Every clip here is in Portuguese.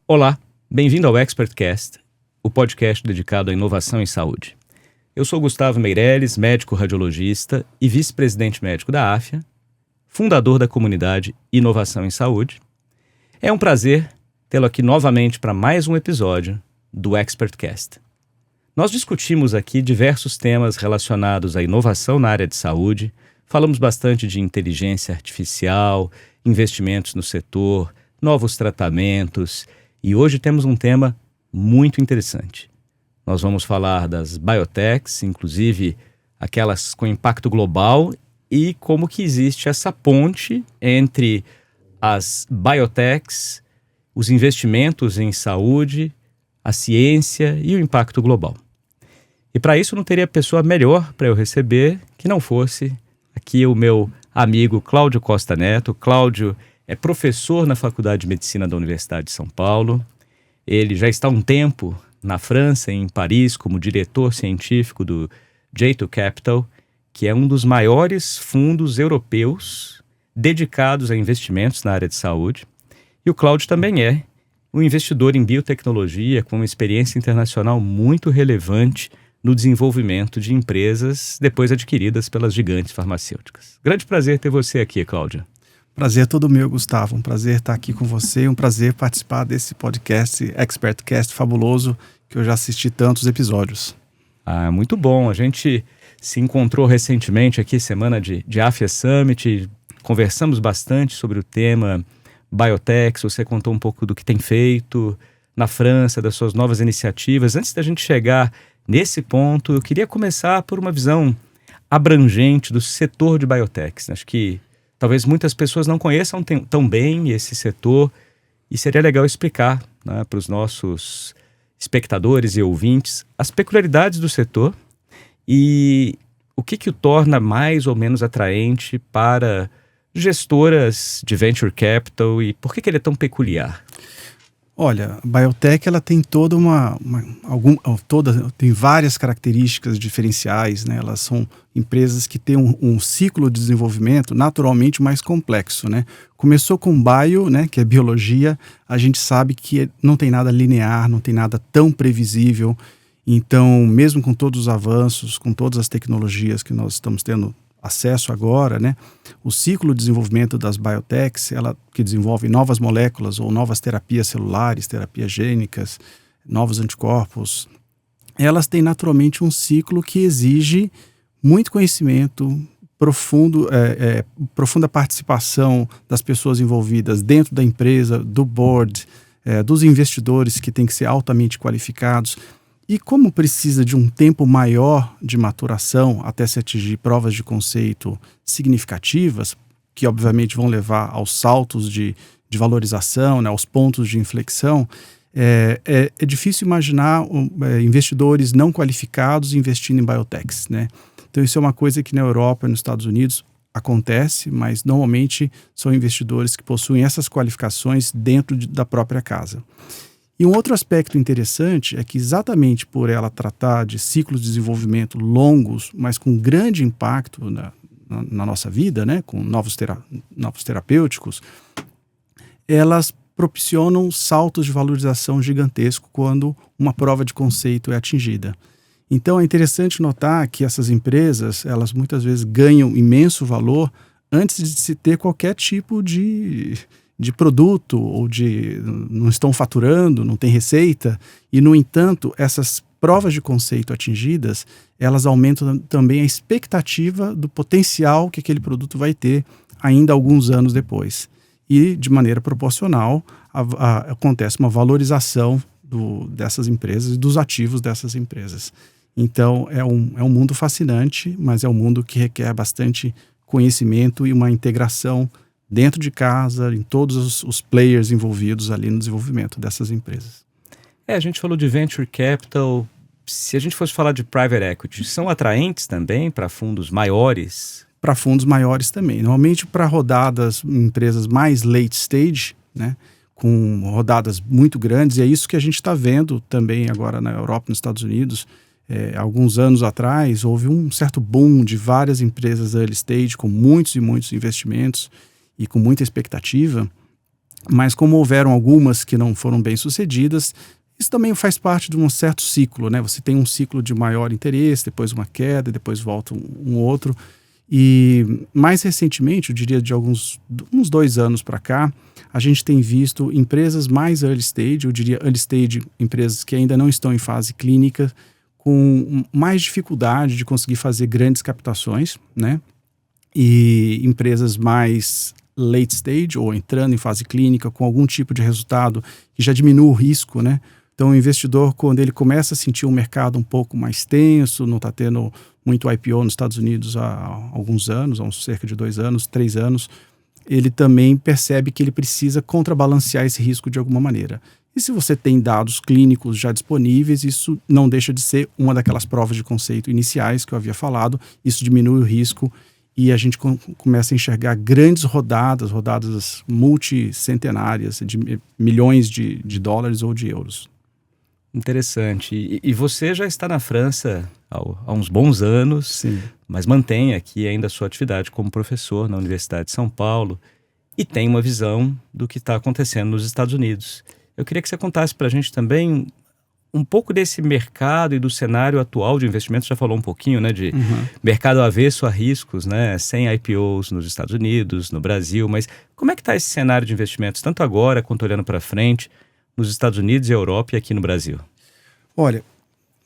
Olá, bem-vindo ao ExpertCast, o podcast dedicado à inovação em saúde. Eu sou Gustavo Meirelles, médico radiologista e vice-presidente médico da AFIA, fundador da comunidade Inovação em Saúde. É um prazer tê-lo aqui novamente para mais um episódio do ExpertCast. Nós discutimos aqui diversos temas relacionados à inovação na área de saúde, falamos bastante de inteligência artificial, investimentos no setor, novos tratamentos, e hoje temos um tema muito interessante. Nós vamos falar das biotechs, inclusive aquelas com impacto global, e como que existe essa ponte entre as biotechs, os investimentos em saúde, a ciência e o impacto global. E para isso não teria pessoa melhor para eu receber que não fosse aqui o meu amigo Cláudio Costa Neto. Cláudio é professor na Faculdade de Medicina da Universidade de São Paulo. Ele já está há um tempo na França, em Paris, como diretor científico do J2 Capital, que é um dos maiores fundos europeus dedicados a investimentos na área de saúde. E o Cláudio também é um investidor em biotecnologia com uma experiência internacional muito relevante no desenvolvimento de empresas depois adquiridas pelas gigantes farmacêuticas. Grande prazer ter você aqui, Cláudio. Prazer todo meu, Gustavo. Um prazer estar aqui com você, um prazer participar desse podcast, ExpertCast fabuloso, que eu já assisti tantos episódios. Muito bom. A gente se encontrou recentemente aqui, semana de AFIA Summit, conversamos bastante sobre o tema biotech. Você contou um pouco do que tem feito na França, das suas novas iniciativas. Antes da gente chegar nesse ponto, eu queria começar por uma visão abrangente do setor de biotechs. Acho que talvez muitas pessoas não conheçam tão bem esse setor e seria legal explicar, né, para os nossos espectadores e ouvintes as peculiaridades do setor e o que o torna mais ou menos atraente para gestoras de venture capital e por que ele é tão peculiar. Olha, a biotech ela tem tem várias características diferenciais, né? Elas são empresas que têm um ciclo de desenvolvimento naturalmente mais complexo, né? Começou com bio, né, que é biologia. A gente sabe que não tem nada linear, não tem nada tão previsível. Então, mesmo com todos os avanços, com todas as tecnologias que nós estamos tendo acesso agora, né? O ciclo de desenvolvimento das biotechs, que desenvolve novas moléculas ou novas terapias celulares, terapias gênicas, novos anticorpos, elas têm naturalmente um ciclo que exige muito conhecimento, profunda participação das pessoas envolvidas dentro da empresa, do board, dos investidores que têm que ser altamente qualificados. E como precisa de um tempo maior de maturação até se atingir provas de conceito significativas, que obviamente vão levar aos saltos de valorização, né, aos pontos de inflexão, é difícil imaginar investidores não qualificados investindo em biotechs, né? Então isso é uma coisa que na Europa e nos Estados Unidos acontece, mas normalmente são investidores que possuem essas qualificações dentro da própria casa. E um outro aspecto interessante é que exatamente por ela tratar de ciclos de desenvolvimento longos, mas com grande impacto na nossa vida, né, com novos terapêuticos, elas proporcionam saltos de valorização gigantesco quando uma prova de conceito é atingida. Então é interessante notar que essas empresas, elas muitas vezes ganham imenso valor antes de se ter qualquer tipo de produto ou não estão faturando, não tem receita, e no entanto essas provas de conceito atingidas, elas aumentam também a expectativa do potencial que aquele produto vai ter ainda alguns anos depois. E de maneira proporcional acontece uma valorização dessas empresas e dos ativos dessas empresas. Então é um mundo fascinante, mas é um mundo que requer bastante conhecimento e uma integração dentro de casa, em todos os players envolvidos ali no desenvolvimento dessas empresas. A gente falou de venture capital. Se a gente fosse falar de private equity, são atraentes também para fundos maiores? Para fundos maiores também. Normalmente para rodadas, empresas mais late stage, né, com rodadas muito grandes, e é isso que a gente está vendo também agora na Europa e nos Estados Unidos. Alguns anos atrás, houve um certo boom de várias empresas early stage com muitos e muitos investimentos e com muita expectativa, mas como houveram algumas que não foram bem sucedidas, isso também faz parte de um certo ciclo, né? Você tem um ciclo de maior interesse, depois uma queda, depois volta um outro. E mais recentemente, eu diria de uns 2 anos para cá, a gente tem visto empresas mais early stage, eu diria early stage, empresas que ainda não estão em fase clínica, com mais dificuldade de conseguir fazer grandes captações, né? E empresas mais late stage, ou entrando em fase clínica, com algum tipo de resultado que já diminui o risco, né? Então, o investidor, quando ele começa a sentir um mercado um pouco mais tenso, não está tendo muito IPO nos Estados Unidos há alguns anos, há cerca de 2 anos, 3 anos, ele também percebe que ele precisa contrabalancear esse risco de alguma maneira. E se você tem dados clínicos já disponíveis, isso não deixa de ser uma daquelas provas de conceito iniciais que eu havia falado, isso diminui o risco e a gente começa a enxergar grandes rodadas multicentenárias de milhões de dólares ou de euros. Interessante. E você já está na França há uns bons anos, Sim. Mas mantém aqui ainda a sua atividade como professor na Universidade de São Paulo e tem uma visão do que está acontecendo nos Estados Unidos. Eu queria que você contasse para a gente também um pouco desse mercado e do cenário atual de investimentos. Já falou um pouquinho, né, de mercado avesso a riscos, né, sem IPOs nos Estados Unidos, no Brasil, mas como é que está esse cenário de investimentos, tanto agora quanto olhando para frente, nos Estados Unidos e Europa e aqui no Brasil? Olha,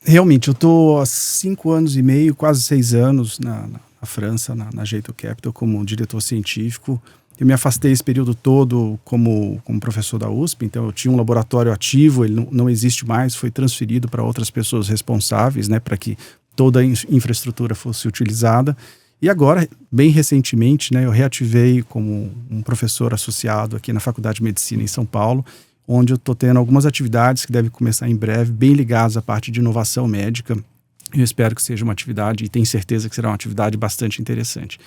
realmente, eu estou há 5 anos e meio, quase 6 anos na França, na Jeyto Capital, como diretor científico. Eu me afastei esse período todo como professor da USP, então eu tinha um laboratório ativo, ele não existe mais, foi transferido para outras pessoas responsáveis, né, para que toda a infraestrutura fosse utilizada. E agora, bem recentemente, né, eu reativei como um professor associado aqui na Faculdade de Medicina em São Paulo, onde eu estou tendo algumas atividades que devem começar em breve, bem ligadas à parte de inovação médica. Eu espero que seja uma atividade, e tenho certeza que será uma atividade bastante interessante.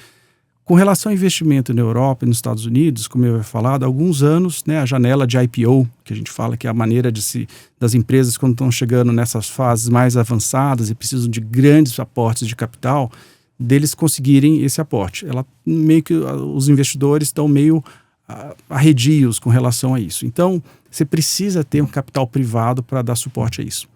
Com relação ao investimento na Europa e nos Estados Unidos, como eu havia falado, há alguns anos, né, a janela de IPO, que a gente fala que é a maneira das empresas, quando estão chegando nessas fases mais avançadas e precisam de grandes aportes de capital, deles conseguirem esse aporte. Meio que os investidores estão meio arredios com relação a isso. Então, você precisa ter um capital privado para dar suporte a isso.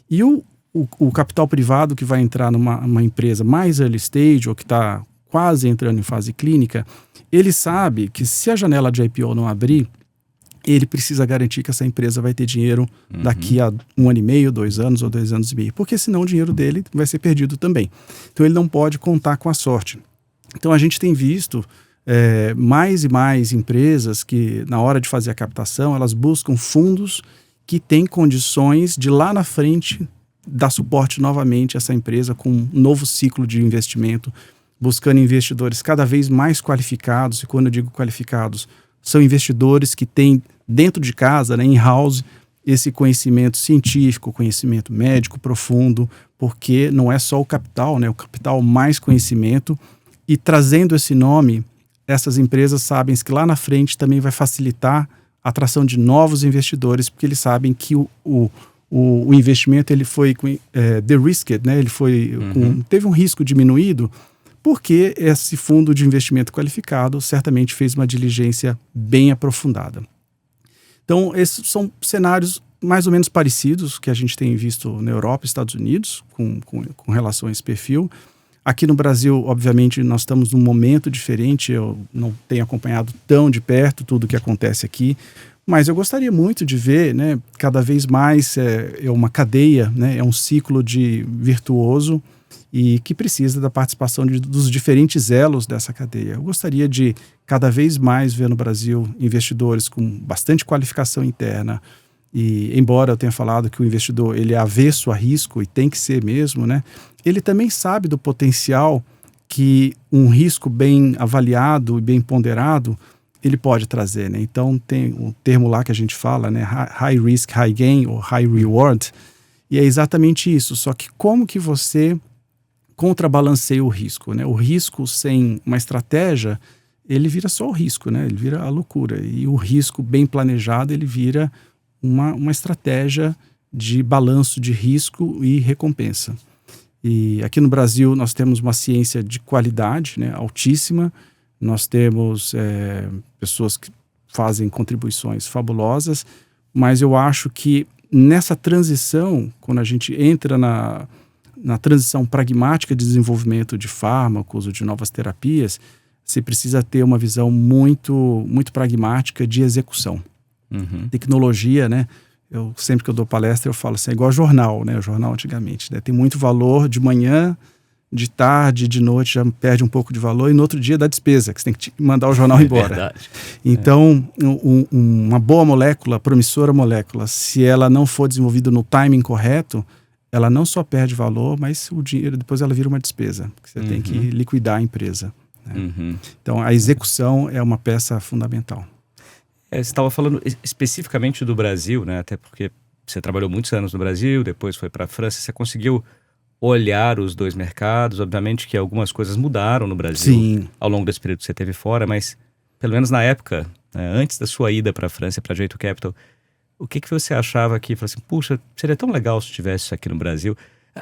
E o capital privado que vai entrar numa empresa mais early stage ou que está quase entrando em fase clínica, ele sabe que se a janela de IPO não abrir, ele precisa garantir que essa empresa vai ter dinheiro daqui a 1 ano e meio, 2 anos ou 2 anos e meio, porque senão o dinheiro dele vai ser perdido também. Então ele não pode contar com a sorte. Então a gente tem visto mais e mais empresas que, na hora de fazer a captação, elas buscam fundos que têm condições de lá na frente dar suporte novamente a essa empresa com um novo ciclo de investimento, buscando investidores cada vez mais qualificados. E quando eu digo qualificados, são investidores que têm dentro de casa, né, in-house, esse conhecimento científico, conhecimento médico profundo, porque não é só o capital, né, o capital mais conhecimento. E trazendo esse nome, essas empresas sabem que lá na frente também vai facilitar a atração de novos investidores, porque eles sabem que o investimento ele foi de-risked, né, ele foi teve um risco diminuído, porque esse fundo de investimento qualificado certamente fez uma diligência bem aprofundada. Então, esses são cenários mais ou menos parecidos que a gente tem visto na Europa e Estados Unidos com relação a esse perfil. Aqui no Brasil, obviamente, nós estamos num momento diferente, eu não tenho acompanhado tão de perto tudo o que acontece aqui, mas eu gostaria muito de ver, né, cada vez mais uma cadeia, né, é um ciclo virtuoso, e que precisa da participação dos diferentes elos dessa cadeia. Eu gostaria de cada vez mais ver no Brasil investidores com bastante qualificação interna, e embora eu tenha falado que o investidor ele é avesso a risco, e tem que ser mesmo, né, ele também sabe do potencial que um risco bem avaliado e bem ponderado ele pode trazer, né? Então tem um termo lá que a gente fala, né, high risk, high gain, ou high reward, e é exatamente isso, só que como que você contrabalanceia o risco, né? O risco sem uma estratégia, ele vira só o risco, né? Ele vira a loucura. E o risco bem planejado, ele vira uma estratégia de balanço de risco e recompensa. E aqui no Brasil nós temos uma ciência de qualidade, né, altíssima. Nós temos pessoas que fazem contribuições fabulosas, mas eu acho que nessa transição, quando a gente entra na transição pragmática de desenvolvimento de fármacos ou de novas terapias, você precisa ter uma visão muito, muito pragmática de execução. Tecnologia, né? Sempre que eu dou palestra, eu falo assim, é igual jornal, né? O jornal antigamente, né? Tem muito valor de manhã, de tarde, de noite, já perde um pouco de valor, e no outro dia dá despesa, que você tem que mandar o jornal embora. Verdade. Então, uma boa molécula, promissora molécula, se ela não for desenvolvida no timing correto, ela não só perde valor, mas o dinheiro, depois ela vira uma despesa, porque você tem que liquidar a empresa. Né? Então, a execução é uma peça fundamental. Você estava falando especificamente do Brasil, né? Até porque você trabalhou muitos anos no Brasil, depois foi para a França, você conseguiu olhar os dois mercados. Obviamente que algumas coisas mudaram no Brasil. Sim. Ao longo desse período que você teve fora, mas pelo menos na época, né, antes da sua ida para a França, para a J2 Capital, o que você achava que, falou assim, puxa, seria tão legal se tivesse isso aqui no Brasil?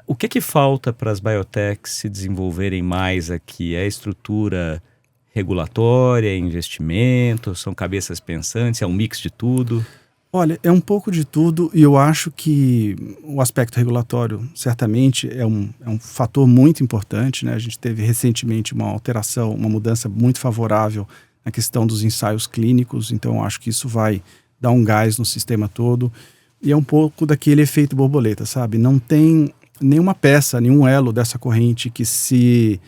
O que falta para as biotechs se desenvolverem mais aqui? É estrutura regulatória, é investimento, são cabeças pensantes, é um mix de tudo? Olha, é um pouco de tudo, e eu acho que o aspecto regulatório certamente é um fator muito importante, né? A gente teve recentemente uma alteração, uma mudança muito favorável na questão dos ensaios clínicos, então eu acho que isso vai dar um gás no sistema todo, e é um pouco daquele efeito borboleta, sabe? Não tem nenhuma peça, nenhum elo dessa corrente que se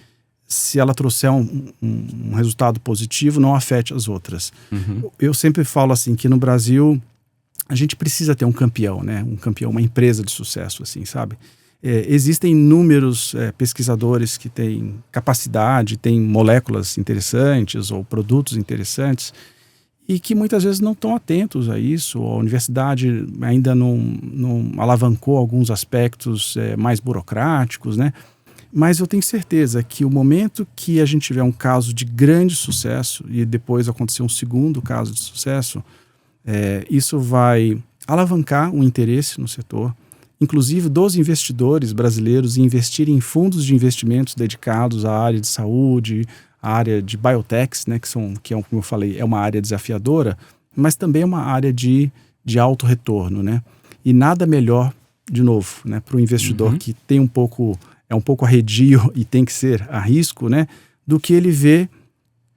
ela trouxer um resultado positivo, não afete as outras. Eu sempre falo assim, que no Brasil a gente precisa ter um campeão, né? Um campeão, uma empresa de sucesso, assim, sabe? Existem inúmeros pesquisadores que têm capacidade, têm moléculas interessantes ou produtos interessantes e que muitas vezes não estão atentos a isso. A universidade ainda não alavancou alguns aspectos mais burocráticos, né? Mas eu tenho certeza que o momento que a gente tiver um caso de grande sucesso e depois acontecer um segundo caso de sucesso, isso vai alavancar o interesse no setor, inclusive dos investidores brasileiros, em investirem em fundos de investimentos dedicados à área de saúde, à área de biotechs, né, que é, como eu falei, é uma área desafiadora, mas também é uma área de alto retorno, né? E nada melhor, de novo, né, para o investidor que tem é um pouco arredio e tem que ser a risco, né, do que ele ver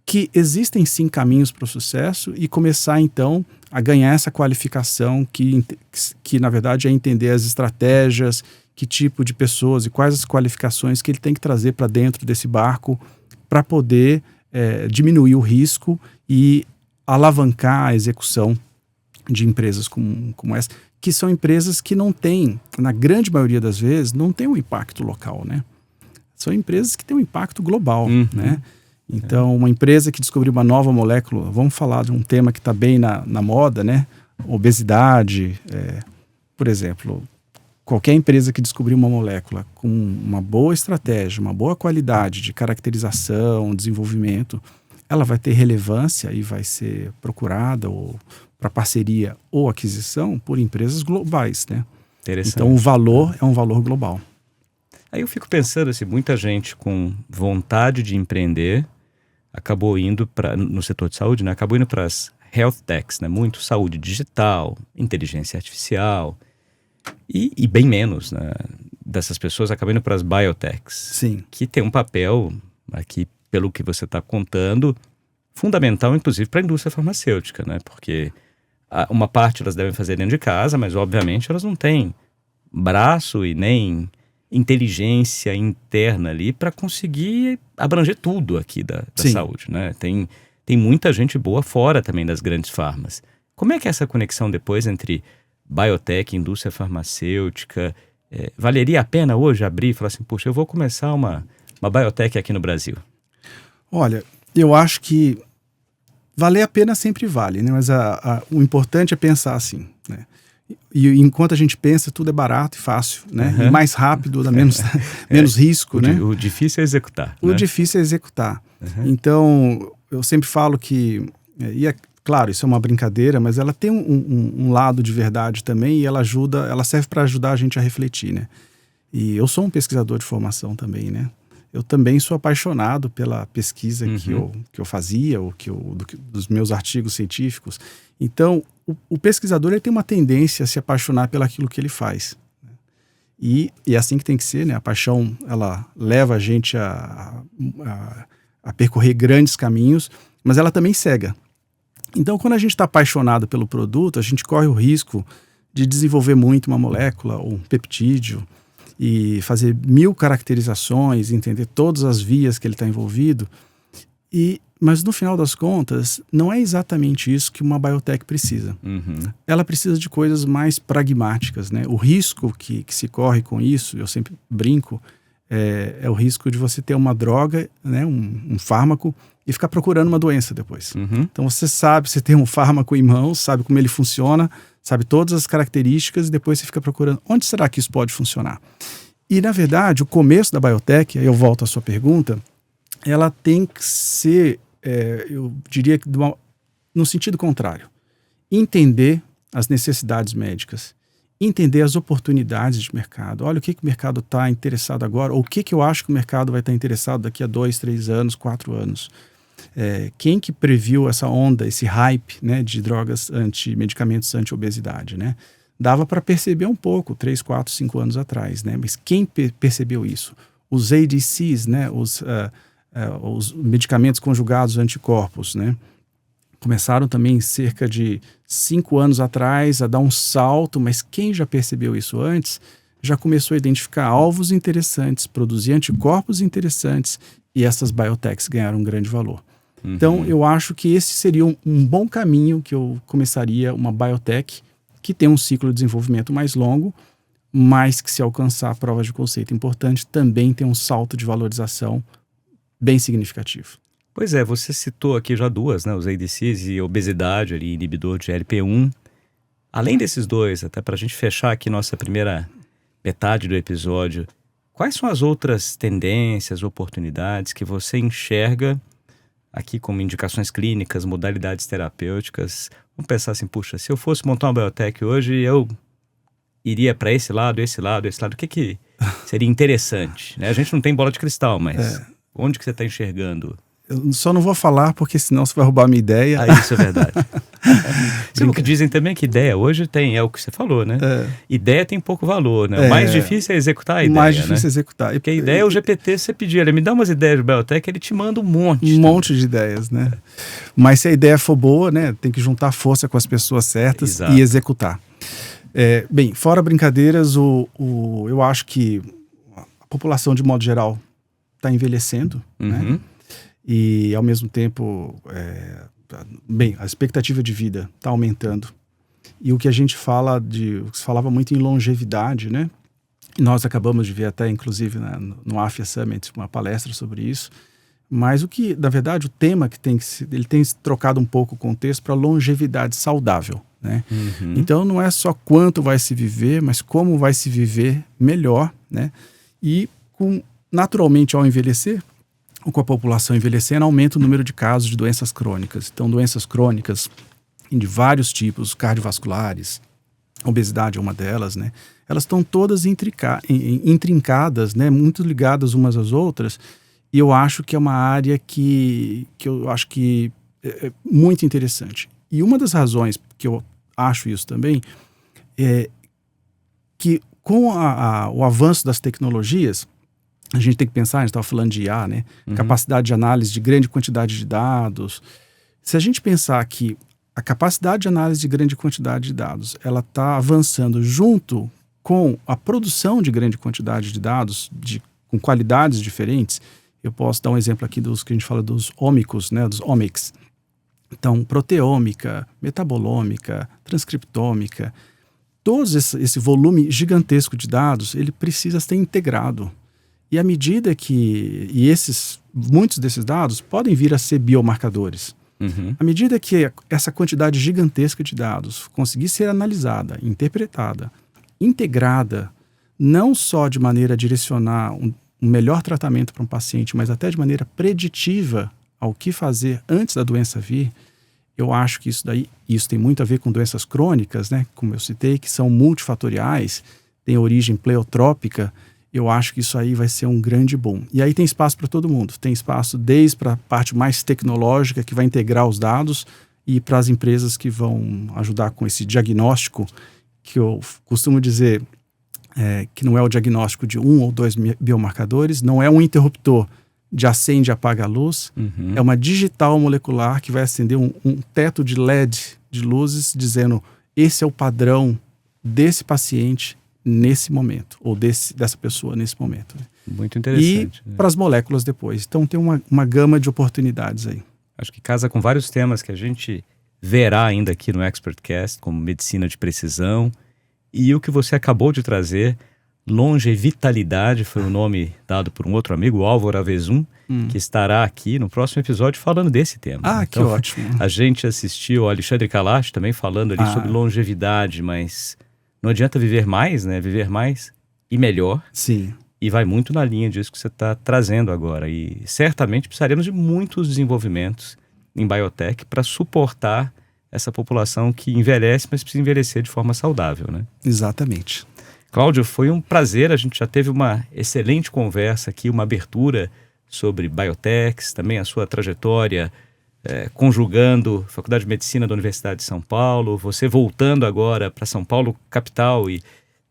que existem sim caminhos para o sucesso e começar então a ganhar essa qualificação que na verdade é entender as estratégias, que tipo de pessoas e quais as qualificações que ele tem que trazer para dentro desse barco para poder diminuir o risco e alavancar a execução de empresas como essa, que são empresas que não têm, na grande maioria das vezes, não tem um impacto local, né? São empresas que têm um impacto global, né? Então, uma empresa que descobriu uma nova molécula, vamos falar de um tema que está bem na moda, né? Obesidade, por exemplo, qualquer empresa que descobriu uma molécula com uma boa estratégia, uma boa qualidade de caracterização, desenvolvimento, ela vai ter relevância e vai ser procurada ou para parceria ou aquisição por empresas globais, né? Então, o valor é um valor global. Aí eu fico pensando assim, muita gente com vontade de empreender acabou indo no setor de saúde, né? Acabou indo para as health techs, né? Muito saúde digital, inteligência artificial e bem menos, né, dessas pessoas acabam indo para as biotechs. Sim. Que tem um papel aqui, pelo que você está contando, fundamental, inclusive, para a indústria farmacêutica, né? Porque uma parte elas devem fazer dentro de casa, mas obviamente elas não têm braço e nem inteligência interna ali para conseguir abranger tudo aqui da saúde, né? Tem muita gente boa fora também das grandes farmas. Como é que é essa conexão depois entre biotech, indústria farmacêutica? Valeria a pena hoje abrir e falar assim, poxa, eu vou começar uma biotech aqui no Brasil? Olha, eu acho que valer a pena sempre vale, né? Mas o importante é pensar assim, né? E enquanto a gente pensa, tudo é barato e fácil, né? E mais rápido, dá menos risco, né? O difícil é executar. O difícil é executar. Então, eu sempre falo que, e é claro, isso é uma brincadeira, mas ela tem um lado de verdade também e ela serve para ajudar a gente a refletir, né? E eu sou um pesquisador de formação também, né? Eu também sou apaixonado pela pesquisa que eu fazia, dos meus artigos científicos. Então, o pesquisador ele tem uma tendência a se apaixonar pelaquilo que ele faz. E é assim que tem que ser, né? A paixão, ela leva a gente a percorrer grandes caminhos, mas ela também cega. Então, quando a gente está apaixonado pelo produto, a gente corre o risco de desenvolver muito uma molécula ou um peptídeo e fazer 1000 caracterizações, entender todas as vias que ele está envolvido. Mas no final das contas, não é exatamente isso que uma biotech precisa. Ela precisa de coisas mais pragmáticas, né? O risco que se corre com isso, eu sempre brinco, é o risco de você ter uma droga, né? um fármaco, e ficar procurando uma doença depois. Então você sabe, você tem um fármaco em mãos, sabe como ele funciona, sabe todas as características, e depois você fica procurando onde será que isso pode funcionar. E na verdade, o começo da biotech, aí eu volto à sua pergunta, ela tem que ser, eu diria que no sentido contrário, entender as necessidades médicas, entender as oportunidades de mercado. Olha o que o mercado está interessado agora, ou o que eu acho que o mercado vai estar interessado daqui a 2, 3 anos, 4 anos. Quem que previu essa onda, esse hype, né, de drogas medicamentos anti-obesidade, né? Dava para perceber um pouco, 3, 4, 5 anos atrás, né? Mas quem percebeu isso? Os ADCs, né? Os medicamentos conjugados anticorpos, né? Começaram também cerca de 5 anos atrás a dar um salto, mas quem já percebeu isso antes já começou a identificar alvos interessantes, produzir anticorpos interessantes, e essas biotechs ganharam um grande valor. Então, eu acho que esse seria um bom caminho que eu começaria uma biotech que tem um ciclo de desenvolvimento mais longo, mas que, se alcançar a prova de conceito importante, também tem um salto de valorização bem significativo. Pois é, você citou aqui já duas, né? Os ADCs e obesidade, ali, inibidor de GLP-1. Além desses dois, até para a gente fechar aqui nossa primeira metade do episódio, quais são as outras tendências, oportunidades que você enxerga aqui como indicações clínicas, modalidades terapêuticas? Vamos pensar assim, puxa, se eu fosse montar uma biotech hoje, eu iria para esse lado. O que seria interessante? Né? A gente não tem bola de cristal, mas onde que você está enxergando? Eu só não vou falar, porque senão você vai roubar a minha ideia. Isso é verdade. Sabe o que dizem também? Que ideia hoje tem, é o que você falou, né? Ideia tem pouco valor, né? O mais difícil é executar a ideia, mais difícil é executar. Porque a ideia é o GPT, você pedir, ele me dá umas ideias de biotech, ele te manda um monte. Um monte de ideias, né? Mas se a ideia for boa, né? Tem que juntar força com as pessoas certas e executar. Bem, fora brincadeiras, eu acho que a população, de modo geral, está envelhecendo, né? E, ao mesmo tempo, a expectativa de vida está aumentando. E o que a gente fala o que se falava muito em longevidade, né? E nós acabamos de ver até, inclusive, no AFIA Summit, uma palestra sobre isso. Mas na verdade, o tema ele tem trocado um pouco o contexto para longevidade saudável, né? Então, não é só quanto vai se viver, mas como vai se viver melhor, né? E, naturalmente, ao envelhecer, ou com a população envelhecendo, aumenta o número de casos de doenças crônicas. Então, doenças crônicas de vários tipos, cardiovasculares, obesidade é uma delas, né? Elas estão todas intrincadas, né? Muito ligadas umas às outras, e eu acho que é uma área que eu acho que é muito interessante. E uma das razões que eu acho isso também é que, com o avanço das tecnologias, a gente tem que pensar, a gente estava falando de IA, né? Capacidade de análise de grande quantidade de dados. Se a gente pensar que a capacidade de análise de grande quantidade de dados, ela está avançando junto com a produção de grande quantidade de dados, com qualidades diferentes. Eu posso dar um exemplo aqui dos que a gente fala dos ômicos, né? Dos omics. Então, proteômica, metabolômica, transcriptômica, todo esse volume gigantesco de dados, ele precisa ser integrado. E à medida que muitos desses dados podem vir a ser biomarcadores. À medida que essa quantidade gigantesca de dados conseguir ser analisada, interpretada, integrada, não só de maneira a direcionar um melhor tratamento para um paciente, mas até de maneira preditiva ao que fazer antes da doença vir, eu acho que isso tem muito a ver com doenças crônicas, né? Como eu citei, que são multifatoriais, têm origem pleiotrópica. eu acho que isso aí vai ser um grande boom. E aí tem espaço para todo mundo. Tem espaço desde para a parte mais tecnológica, que vai integrar os dados, e para as empresas que vão ajudar com esse diagnóstico, que eu costumo dizer que não é o diagnóstico de 1 ou 2 biomarcadores, não é um interruptor de acende e apaga a luz, é uma digital molecular que vai acender um teto de LED de luzes, dizendo esse é o padrão desse paciente nesse momento, ou dessa pessoa nesse momento. Muito interessante. E para as moléculas depois. Então tem uma gama de oportunidades aí. Acho que casa com vários temas que a gente verá ainda aqui no ExpertCast, como medicina de precisão, e o que você acabou de trazer, longevitalidade, foi o nome dado por um outro amigo, o Álvaro Avezum, que estará aqui no próximo episódio falando desse tema. Ah, então, que ótimo. A gente assistiu ao Alexandre Kalash também falando ali sobre longevidade, mas não adianta viver mais, né? Viver mais e melhor. Sim. E vai muito na linha disso que você está trazendo agora. E certamente precisaremos de muitos desenvolvimentos em biotech para suportar essa população que envelhece, mas precisa envelhecer de forma saudável, né? Exatamente. Cláudio, foi um prazer. A gente já teve uma excelente conversa aqui, uma abertura sobre biotechs, também a sua trajetória conjugando Faculdade de Medicina da Universidade de São Paulo, você voltando agora para São Paulo, capital, e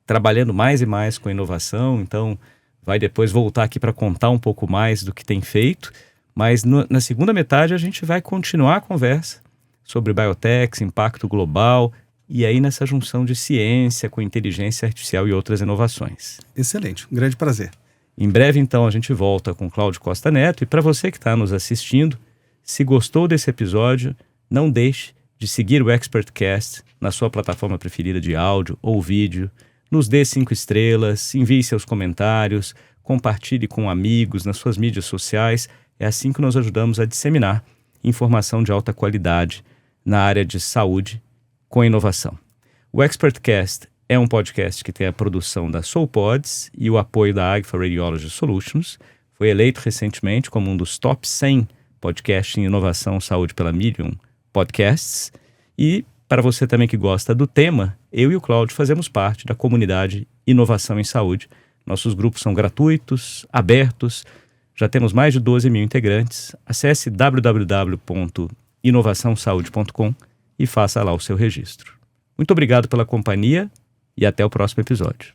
trabalhando mais e mais com inovação. Então, vai depois voltar aqui para contar um pouco mais do que tem feito. Mas na segunda metade a gente vai continuar a conversa sobre biotechs, impacto global, e aí nessa junção de ciência com inteligência artificial e outras inovações. Excelente, um grande prazer. Em breve, então, a gente volta com Cláudio Costa Neto. E para você que está nos assistindo, se gostou desse episódio, não deixe de seguir o ExpertCast na sua plataforma preferida de áudio ou vídeo. Nos dê 5 estrelas, envie seus comentários, compartilhe com amigos nas suas mídias sociais. É assim que nós ajudamos a disseminar informação de alta qualidade na área de saúde com inovação. O ExpertCast é um podcast que tem a produção da SoulPods e o apoio da Agfa Radiology Solutions. Foi eleito recentemente como um dos top 100 podcasts em inovação saúde pela Medium Podcasts. E para você também que gosta do tema, eu e o Cláudio fazemos parte da comunidade Inovação em Saúde. Nossos grupos são gratuitos, abertos, já temos mais de 12 mil integrantes. Acesse www.inovaçãosaude.com e faça lá o seu registro. Muito obrigado pela companhia e até o próximo episódio.